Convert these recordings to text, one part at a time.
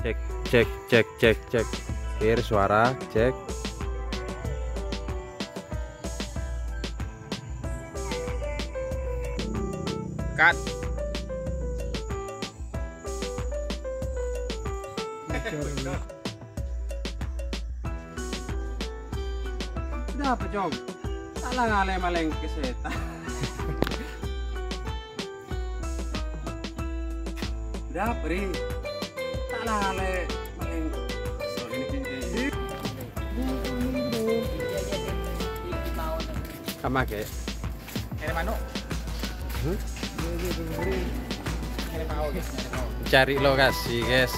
Cek, cek, cek, cek, cek. Akhir suara, cek. Cut. Udah apa Jom? Salah ngaleng-maleng ke setan. Udah apa Ri? Salah ngaleng-maleng. Sama ke? Ini manuk. Cari lokasi guys.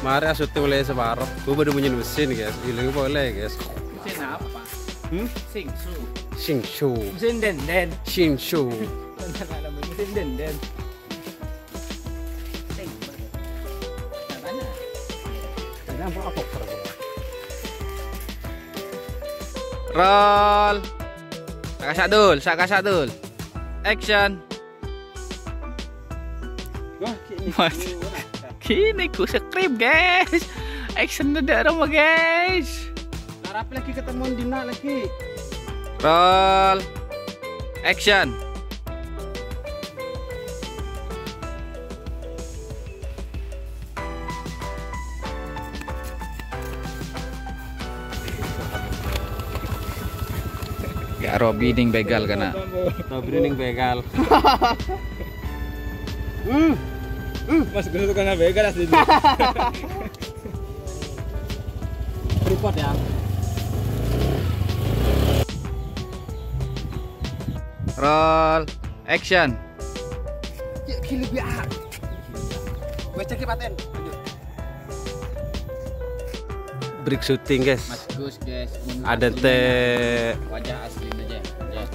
Mari asut tulis separuh. Gue baru punya mesin guys. Ini boleh guys. Mesin apa? Singsu. Shingshu. Mesin denden. Shingshu. Mesin denden. Roll. Saka sadul. Action. Wah, Kini ku skrip guys. Action udah rumah guys. harap lagi ketemuan Dina lagi. Roll. Action. Ya Robi ning begal kana. Robi ning begal. Mas gue suka nggak begal asli. Report ya. Roll. Action. Ya gila biar. Gue cek paten. Break shooting guys. Mas Gus guys. Ada teh. Wajah asli aja. Ya.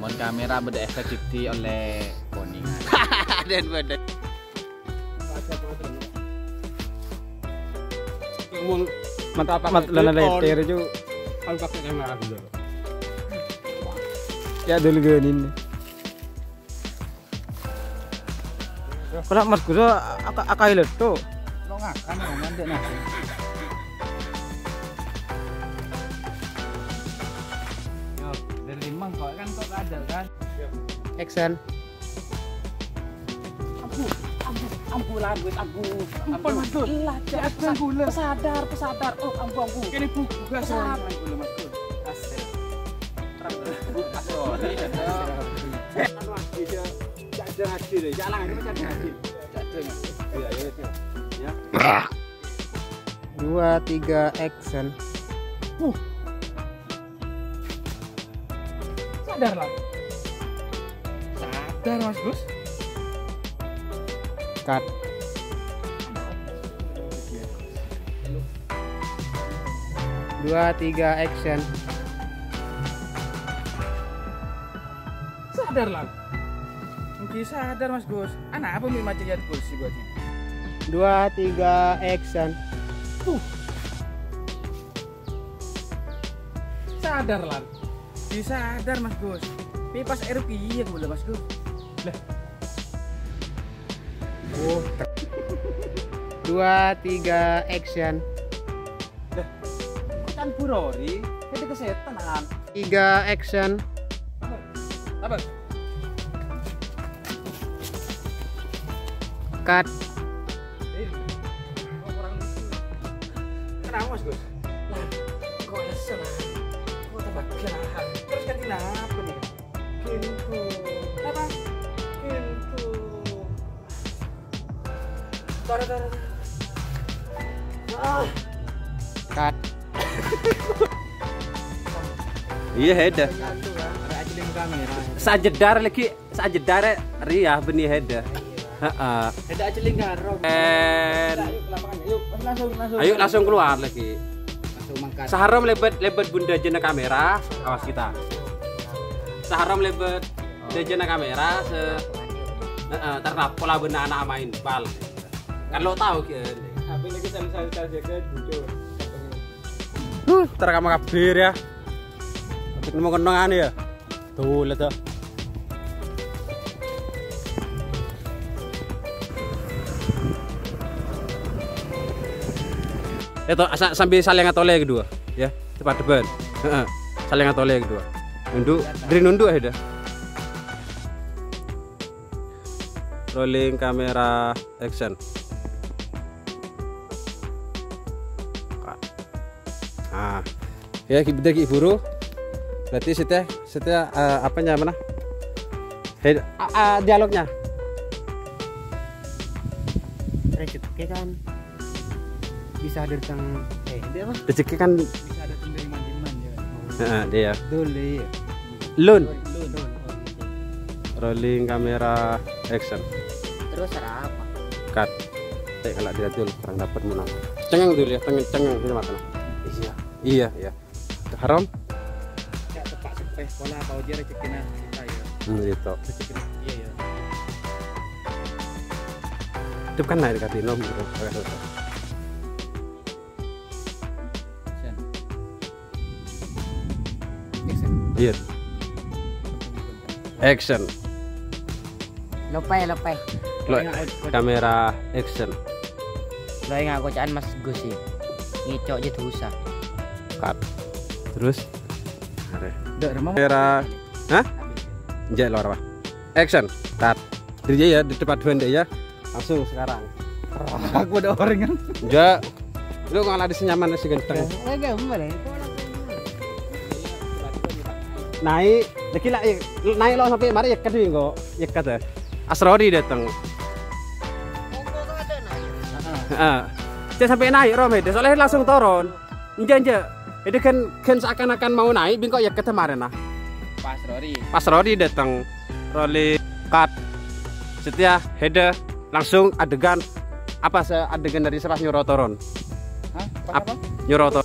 Mon kamera berefek cuti oleh Koningan. Dan badan. Mat lana letter itu kan pakai kamera dulu. Ya dulu genin. Kalau Mas Gus akai leto. Lo ngakan ya mandek nah. Yo, dari limang kok kan kok ada kan. Action. Ambulan gue ampun mas Gus. Pesadar. Oh ambu. Kini buku gas. Ambulan mas Gus. Ada hadir ya. Jangan ini ada hadir. Ya. 2 3 action. Sadar lah. Sadar mas Gus. Cut. Dua tiga action. Sadar lah. Mungkin sadar mas Gus. Anak apa nih macam Gus sih buat ini? 2 3 action. Sadar lah. Sadar mas Gus. Pipas air piye boleh mas Gus. Lah. Oh. 2 3 action. Lah. Kan burori, jadi kesetanan. 3 action. Apa? Cut. Orang itu. Kenapa mas Gus? Lah, kok nyesel lah. Kok tempat kelahan. Terus kan kenapa nih? Gitu. Apa? Gitu. Tar. Cut. Iya heda. Sajedar lagi, sajedar Ria benih heda. Heeh. Ada aja lingkaro. Ayo langsung keluar lagi. Langsung mangkat. Saharom lebet bunda jena kamera, awas kita. Saharom lebet jena kamera terlap pola benar anak main bal. Kan lo tahu kan. Tapi lagi saya jaga bocor. Terekam kabir ya. Nemu kenangan ya. Tuh lihat tuh. sambil saling atole kedua ya cepat depan saling atole kedua nunduk dari nunduk ya dah rolling kamera action ya kita buru berarti setia apanya mana dialognya rezeki kan bisa datang dia apa rezeki kan bisa datang dari manjiman ya. Dia Dulu ya. lun rolling kamera action Terus ada apa? cut kalau dia dulu kurang dapat menang cengeng dulu ya cengeng di mata iya haram Ya tepak pola apa aja rezekinya kita ya. gitu Rezekinya iya ya. itu kan naik dekat nom iya action Lopai. kamera action Lo yang aku caan Mas Gus sih. Ngicok aja dosa. cut terus Dak remang. kamera hah jek luar apa action cut diri ya di depan dua ya langsung sekarang Aku ada orang kan. ja lu ngalah di senyaman si genteng Gambar ya. naik dekila naik lo sampai mari ya kadang kok ya kata Asrori datang sampai naik Rom itu soalnya langsung turun enggak itu kan seakan-akan mau naik bingkok ya kata kemarin nah pas Rodi datang rolling cut setia header langsung adegan apa adegan dari sepas nyurotoron apa nyurotor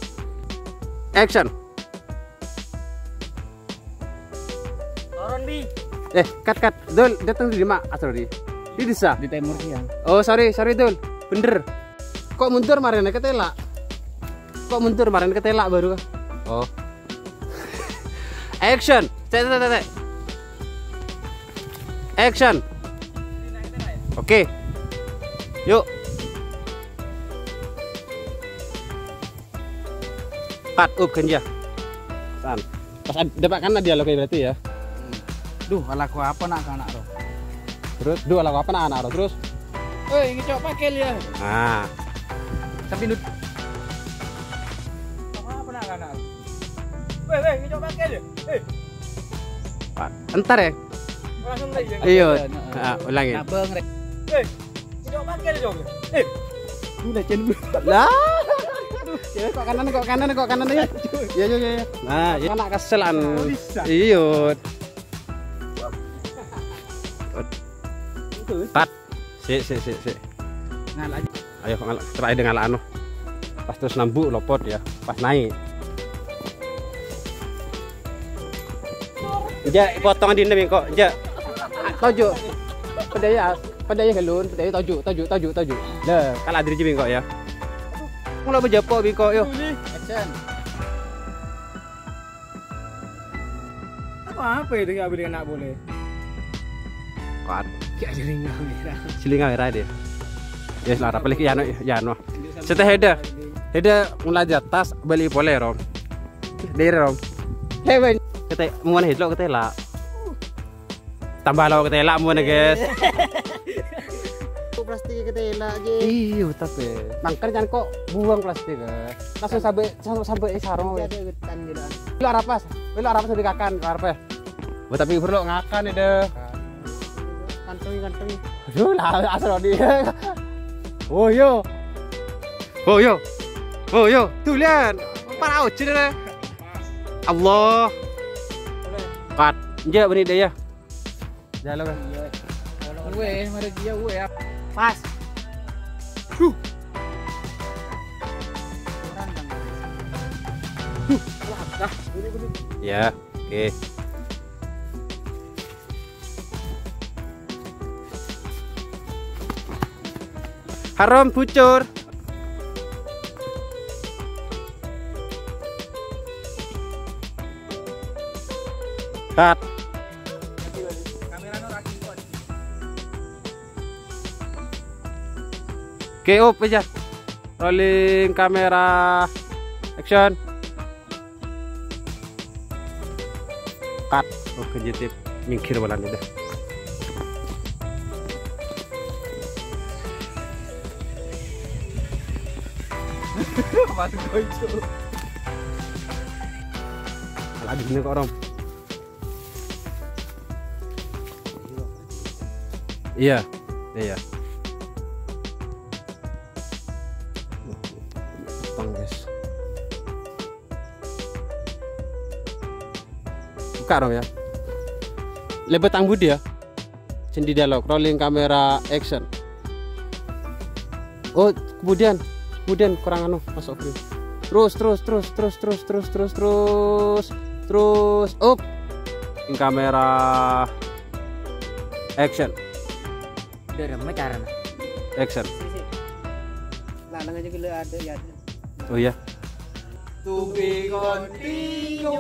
action Turun bi. cut Dul datang di mana Asrodi di desa Di timur siang. oh sorry Dul bener kok mundur kemarin ketela baru oh action action oke yuk cut genja san pas dapat kan dialog berarti ya Duh, ala ku apa nak anak ro. terus dua lagu apa anak terus Oi, ngicok pakel ya. nah Tapi nut. Apa nak anak? Weh, ngicok pakel ya. entar ya Langsung lagi. iya ulangin Nabeng rek. Ngicok pakel ya, Jong. Udah cen. lah ya kok kanan ya iya nah ya anak keselan iya cut si Ngalah aja. ayo terakhir dengan anu pas terus nambuk lopot ya pas naik ja potongan di nemi kok ja toju pedaya galun pedaya toju lah kalah diri bingkok ya mulai bejapo bingkok yo Action. Apa itu enggak boleh nak boleh. cut Kayak jering kamera. silinga merah dia ya selara balik ya no setelah heda mulai di atas balik boleh rom dari rom heaven kita mau nih lo ketela tambah lo ketela mau nih guys Plastik ketela aja. iya tapi mangker jangan kok buang plastik langsung sampai sarung Ada getan gitu. lo arapas sudah kakan arapas tapi perlu ngakan deh Kantongi. aduh lah asal dia oh yo tuh lihat parah uci deh Allah cut aja beri dia ya jalan Weh, mari dia weh. Pas. ya oke haram bucur cut oke up aja Rolling kamera. Action. Cut. Oke, jadi minggir balan udah. Lagi ini kok Rom. Iya, iya. Potong guys. Buka Rom ya. Lebetang Budi ya. Sendi dialog, rolling kamera, action. Oh, kemudian kurang anu masuk frame. Terus up. Kamera, action. Udah ramai cara. Action. Lanang aja gila ada ya. Oh iya. To be continue.